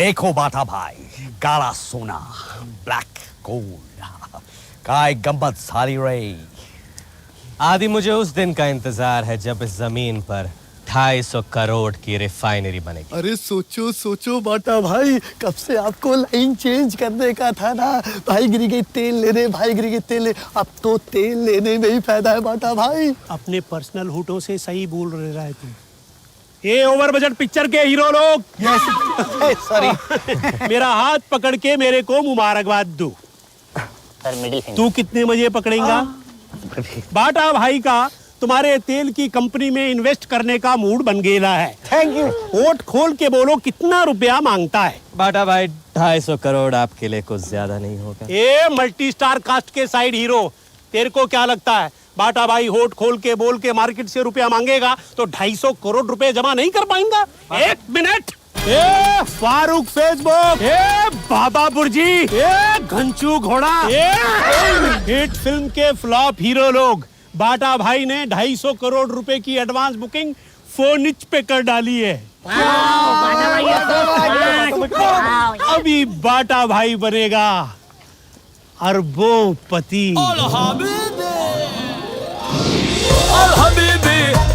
देखो बाटा भाई, काला सोना, ब्लैक गोल्ड, काय गंबद सारी रे। आदि मुझे उस दिन का इंतजार है जब इस जमीन पर 250 करोड़ की रिफाइनरी बनेगी। अरे सोचो सोचो बाटा भाई, कब से आपको लाइन चेंज करने का था ना। भाई गिरी गई तेल लेने, भाई गिरी गई तेल ले। अब तो तेल लेने में ही फायदा है बाटा भाई। अपने पर्सनल हुटों से सही बोल रहा है तू। ये ओवर बजट पिक्चर के हीरो लोग सॉरी। मेरा हाथ पकड़ के मेरे को मुबारकबाद दो। तू कितने बजे पकड़ेगा? बाटा भाई का तुम्हारे तेल की कंपनी में इन्वेस्ट करने का मूड बन गया है। Thank you. होठ खोल के बोलो कितना रुपया मांगता है? बाटा भाई 250 करोड़ आपके लिए कुछ ज्यादा नहीं होगा। ये मल्टी स्टार कास्ट के साइड हीरो, तेरे को क्या लगता है बाटा भाई होठ खोल के बोल के मार्केट से रुपया मांगेगा तो 250 करोड़ रुपए जमा नहीं कर पाएगा? एक मिनट। ए फारूक फेसबुक, ए बाबा बुर्जी, ए घंचू घोड़ा, ए हिट फिल्म के फ्लॉप हीरो लोग, बाटा भाई ने 250 करोड़ रुपए की एडवांस बुकिंग फोनिच पे कर डाली है। अभी बाटा भाई बनेगा अरबोपति।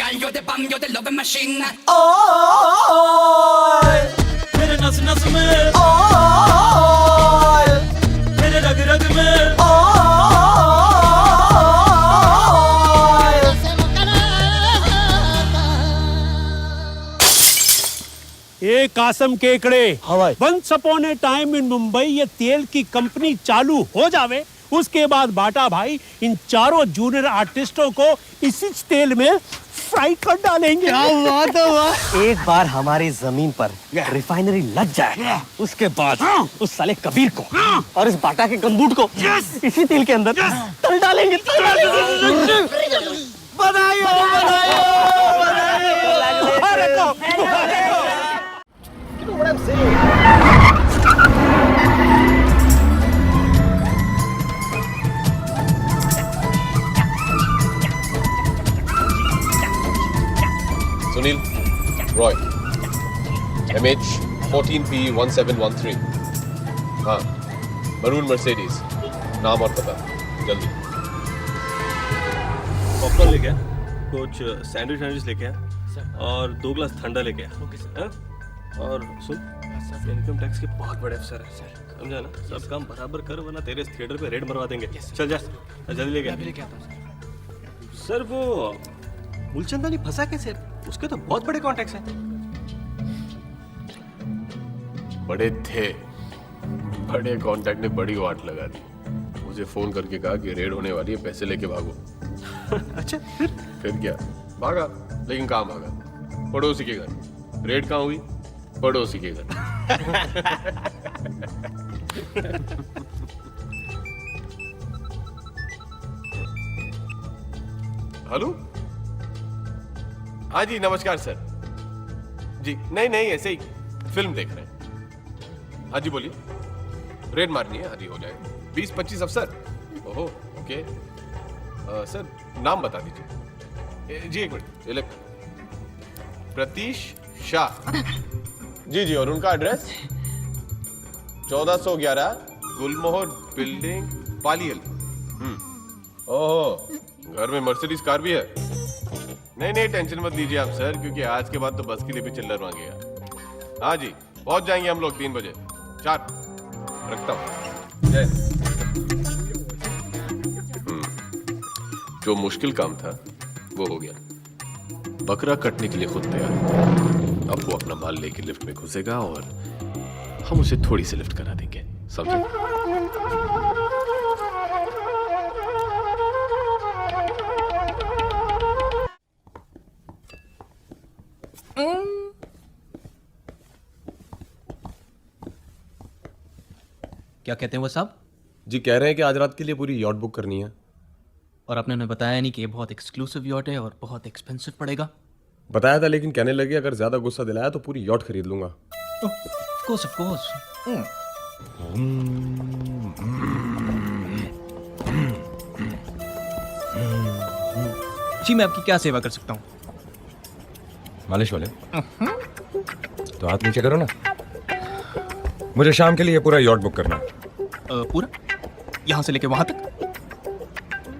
Gallo de bam, yo de love machine. मेरे नस नस में मेरे रग रग में ये कासम केकड़े, हाँ भाई। Once upon a time in Mumbai ये तेल की कंपनी चालू हो जावे, उसके बाद बाटा भाई इन चारों जूनियर आर्टिस्टों को इसी तेल में फ्राई कर डालेंगे। क्या बात है वाह। एक बार हमारी जमीन पर रिफाइनरी लग जाए, उसके बाद उस साले कबीर को और इस बाटा के गंबूट को इसी तेल के अंदर तल डालेंगे। Sunil, Roy, MH 14P1713. हाँ, मरून मर्सिडीज, नाम और पता, जल्दी। पॉपकॉर्न लेके आ, कुछ सैंडविच लेके आ और 2 ग्लास ठंडा लेके आ। हाँ? और सुन, इनकम टैक्स के बहुत बड़े अफसर हैं, समझा ना? सब काम बराबर कर वरना तेरे थिएटर पे रेड मरवा देंगे। चल जा, जल्दी लेके आ। सर वो मूलचंदानी फंसा कैसे? उसके तो बहुत बड़े कॉन्टैक्ट्स हैं। बड़े थे, बड़े कांटेक्ट ने बड़ी वाट लगा दी। मुझे फोन करके कहा कि रेड होने वाली है, पैसे लेके भागो। अच्छा फिर क्या, भागा, लेकिन कहाँ भागा? पड़ोसी के घर। रेड कहाँ हुई? पड़ोसी के घर। हेलो, हाँ जी नमस्कार सर जी। नहीं ऐसे ही फिल्म देख रहे हैं। हाँ जी बोलिए। रेड मारनी है? हाँ जी हो जाएगा। 20-25 अफसर। ओहो ओके। सर नाम बता दीजिए। जी एक मिनट। प्रतीश शाह जी। और उनका एड्रेस 1411 गुलमोहर बिल्डिंग पालियल। ओहो, घर में मर्सिडीज कार भी है? नहीं टेंशन मत लीजिए आप सर, क्योंकि आज के बाद तो बस के लिए भी चिल्लर मांगेगा। हाँ जी पहुंच जाएंगे हम लोग 3 बजे। 4 रखता हूं। जय। जो मुश्किल काम था वो हो गया। बकरा कटने के लिए खुद तैयार हो। अब वो अपना माल लेके लिफ्ट में घुसेगा और हम उसे थोड़ी सी लिफ्ट करा देंगे, समझे? क्या कहते हैं वो साहब? जी कह रहे हैं कि आज रात के लिए पूरी यॉट बुक करनी है। और आपने उन्हें बताया नहीं कि ये बहुत एक्सक्लूसिव यॉट है और बहुत एक्सपेंसिव पड़ेगा? बताया था, लेकिन कहने लगे अगर ज्यादा गुस्सा दिलाया तो पूरी यॉट खरीद लूंगा। Of course. जी मैं आपकी क्या सेवा कर सकता हूँ? मालिश वाले तो हाथ नीचे करो ना। मुझे शाम के लिए पूरा यॉट बुक करना है। पूरा यहाँ से लेके वहां तक?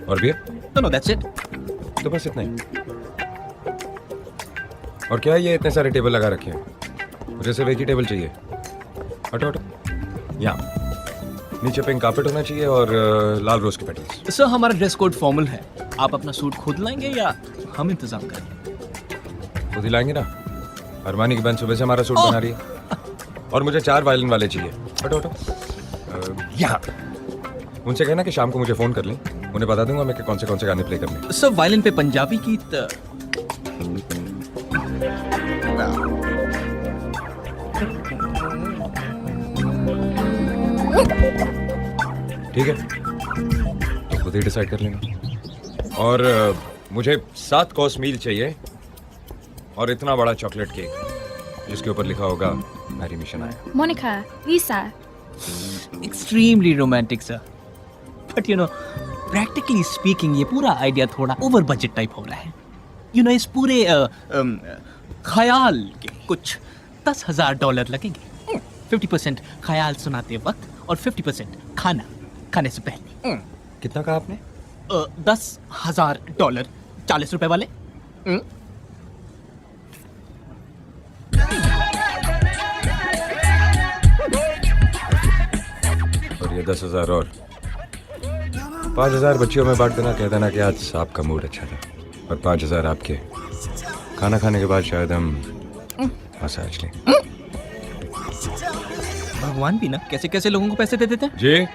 और भी? No that's it. तो बस इतना ही। और क्या है ये इतने सारे टेबल लगा रखे हैं? मुझे सिर्फ एक ही टेबल चाहिए। हटो हटो। यहाँ नीचे पिंक कार्पेट होना चाहिए और लाल रोज के पेटल्स। सर हमारा ड्रेस कोड फॉर्मल है। आप अपना सूट खुद लाएंगे या हम इंतजाम करेंगे? खुद ही लाएंगे ना। अरमानी की बहन सुबह से हमारा सूट बना रही है। और मुझे 4 वायलिन वाले चाहिए। हटो हटो। यहाँ उनसे कहना कि शाम को मुझे फोन कर लें, उन्हें बता दूंगा मैं कि कौन से गाने प्ले करने। सर वायलिन पे पंजाबी गीत। ठीक है तो खुद ही डिसाइड कर लेंगे। और मुझे 7 कोर्स मील चाहिए और इतना बड़ा चॉकलेट केक जिसके ऊपर लिखा होगा मैरी मिशन आया। Monica, Lisa. Extremely romantic sir, but you know practically speaking ये पूरा आइडिया थोड़ा ओवर बजट टाइप हो रहा है। यू नो इस पूरे ख्याल के कुछ $10,000 लगेंगे। 50% ख्याल सुनाते वक्त और 50% खाने से पहले। कितना कहा आपने? $10,000 40 रुपए वाले। और ये 10,000 और 5,000 बच्चियों में बांट देना। कह देना कि आज आपका मूड अच्छा था और 5,000 आपके। खाना खाने के बाद शायद हम मसाज लें। भगवान भी ना कैसे कैसे लोगों को पैसे दे देते हैं। जी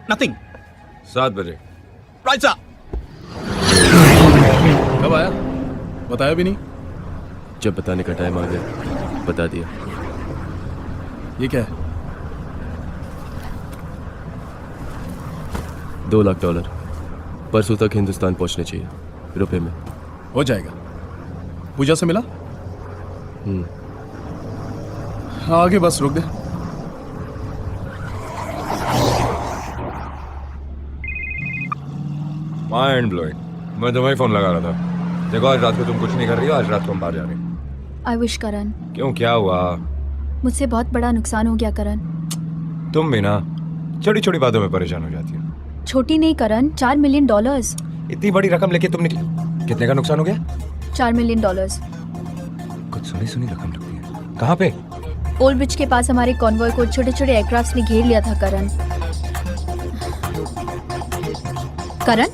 नथिंग 7 बजे। Right sir. कब आया? बताया भी नहीं। जब बताने का टाइम आ गया बता दिया। ये क्या है? $2 लाख परसों तक हिंदुस्तान पहुंचने चाहिए रुपए में। हो जाएगा। पूजा से मिला? आगे बस रुक दे। Mind blowing. मैं तुम्हें फोन लगा रहा था। देखो आज रात को तुम कुछ नहीं कर रही हो। आज रात को हम बाहर जा रहे हैं। I wish करण। क्यों क्या हुआ? मुझसे बहुत बड़ा नुकसान हो गया करण। तुम भी ना छोटी छोटी बातों में परेशान हो जाती हो। छोटी नहीं करण, $4 मिलियन। इतनी बड़ी रकम लेके तुम निकली। कितने का नुकसान हो गया? $4 मिलियन। कुछ सुनी सुनी रकम लगती है। कहाँ पे? ओल्ड ब्रिज के पास हमारे कॉन्वॉय को छोटे छोटे एयरक्राफ्ट ने घेर लिया था करण। करण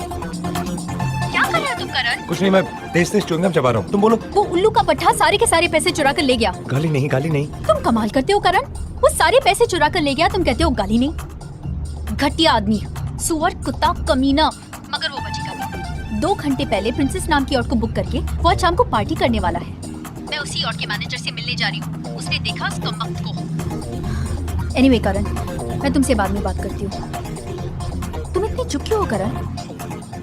क्या कर रहे हो तुम करण? कुछ नहीं, मैं तेज तेज च्युइंगम चबा रहा हूँ। तुम बोलो। वो उल्लू का पट्टा सारे के सारे पैसे चुरा कर ले गया। गाली नहीं गाली नहीं। तुम कमाल करते हो करण। वो सारे पैसे चुरा कर ले गया, तुम कहते हो गाली नहीं। घटिया आदमी, सुअर, कुत्ता, कमीना। मगर वो बचेगा नहीं। 2 घंटे पहले प्रिंसेस नाम की औरत को बुक करके वो आज शाम को पार्टी करने वाला है। मैं उसी औरत के मैनेजर से मिलने जा रही हूँ। उसने देखा उस कमबख्त को। एनीवे करण, मैं तुमसे बाद में बात करती हूँ। तुम इतनी चुप क्यों हो करण?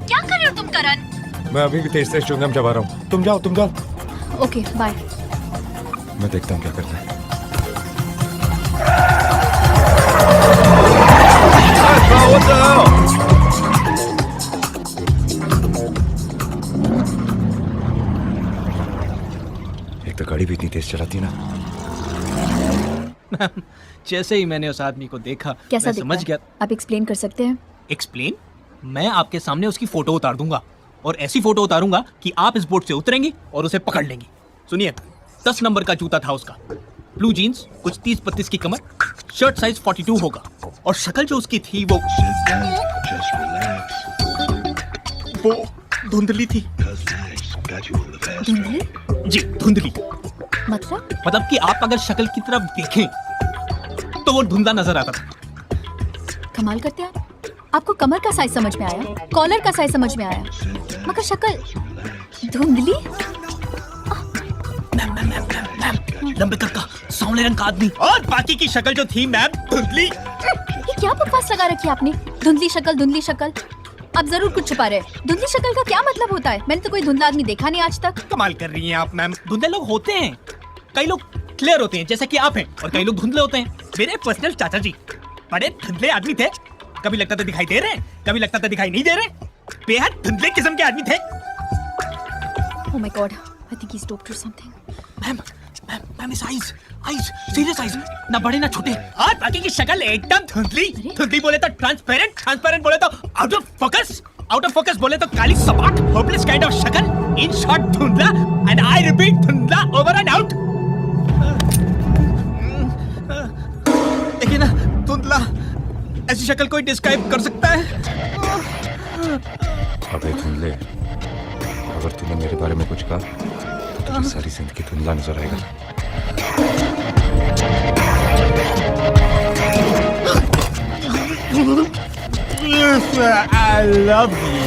क्या कर रहे हो तुम करण? मैं अभी भी तेज तेज च्युइंगम चबा रहा हूँ। तुम जाओ तुम जाओ। Okay bye. मैं देखता हूँ क्या करता है। एक तो गाड़ी भी इतनी तेज चलाती है ना। जैसे ही मैंने उस आदमी को देखा कैसा मैं समझ गया। आप एक्सप्लेन कर सकते हैं? एक्सप्लेन? मैं आपके सामने उसकी फोटो उतार दूंगा और ऐसी फोटो उतारूंगा कि आप इस बोट से उतरेंगी और उसे पकड़ लेंगी। सुनिए, 10 नंबर का जूता था उसका, ब्लू जीन्स, कुछ 30-32 की कमर, शर्ट साइज 42 होगा और शक्ल जो उसकी थी वो धुंधली थी। धुंधली? जी धुंधली। मतलब कि आप अगर शक्ल की तरफ देखें तो वो धुंधला नजर आता था। कमाल करते हैं आप। आपको कमर का साइज समझ में आया, कॉलर का साइज समझ में आया, मगर शक्ल धुंधली। लंबे कद का सांवले रंग का आदमी और बाकी की शक्ल जो थी मैम धुंधली। ये क्या बकवास लगा रखी है आपने? धुंधली शक्ल, धुंधली शक्ल। आप जरूर कुछ छुपा रहे हैं। धुंधली शक्ल का क्या मतलब होता है? मैंने तो कोई धुंधला आदमी देखा नहीं आज तक। कमाल कर रही हैं आप मैम। धुंधले लोग होते हैं, कई लोग क्लियर होते हैं जैसे कि आप हैं और कई लोग धुंधले होते हैं। मेरे पर्सनल चाचा जी बड़े धुंधले आदमी थे। कभी लगता था दिखाई दे रहे हैं, कभी लगता था दिखाई नहीं दे रहे। बेहद धुंधले किस्म के आदमी थे। Oh my God, I think he's doped or something. Ma'am इस आइज सीरियस आइज, ना बड़े ना छोटे, और बाकी की शक्ल एकदम धुंधली बोले तो ट्रांसपेरेंट बोले तो आउट ऑफ फोकस बोले तो काली सपाट होपलेस काइंड ऑफ शक्ल, इन शॉर्ट धुंधला, एंड आई रिपीट धुंधला ओवर एंड आउट। देखिए ना, धुंधला, ऐसी शक्ल कोई डिस्क्राइब कर सकता है? अबे धुंधले, अगर तूने मेरे बारे में कुछ कहा तो तुझे सारी जिंदगी धुंधला नजर आएगा। I love you.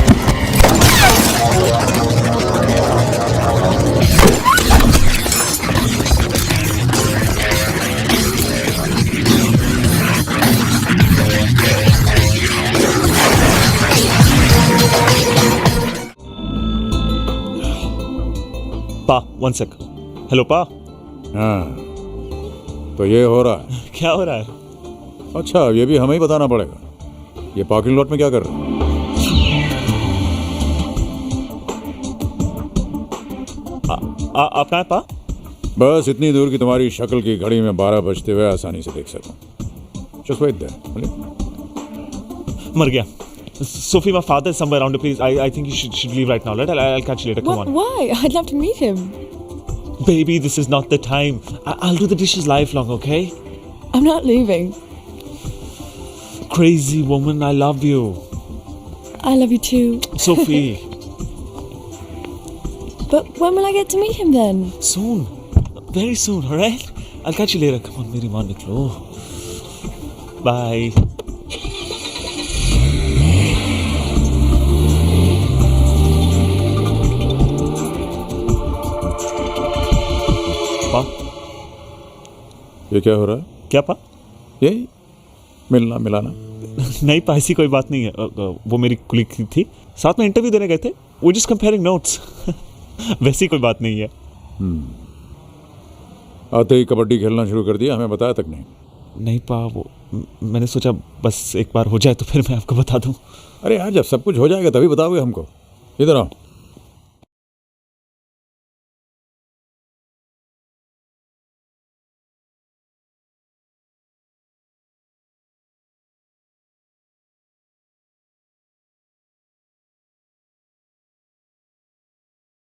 पा, वन सेक। हेलो पा। हाँ, तो ये हो रहा है। क्या हो रहा है? अच्छा, ये भी हमें ही बताना पड़ेगा। ये पार्किंग लॉट में क्या कर रहे हो? आप कहाँ हैं पा? बस इतनी दूर की तुम्हारी शक्ल की घड़ी में 12 बजते हुए आसानी से देख सकूं। Just wait there. मर गया। Sophie, my father is somewhere around. Please, I think you should leave right now. Right? I'll catch you later. Come on. Why? I'd love to meet him. Baby, this is not the time. I'll do the dishes lifelong, okay? I'm not leaving. Crazy woman, I love you. I love you too. Sophie. But when will I get to meet him then? Soon. Very soon, alright? I'll catch you later. Come on, मेरी मान निकलो. Bye. पा? ये क्या हो रहा है? क्या पा? यही मिलना मिलाना। नहीं पा, ऐसी कोई बात नहीं है। वो मेरी कुलीग थी, साथ में इंटरव्यू देने गए थे। We're just comparing notes. वैसी कोई बात नहीं है। आते ही कबड्डी खेलना शुरू कर दिया, हमें बताया तक नहीं। नहीं पा, वो मैंने सोचा बस एक बार हो जाए तो फिर मैं आपको बता दूं। अरे यार, जब सब कुछ हो जाएगा तभी बताओगे हमको। इधर आओ।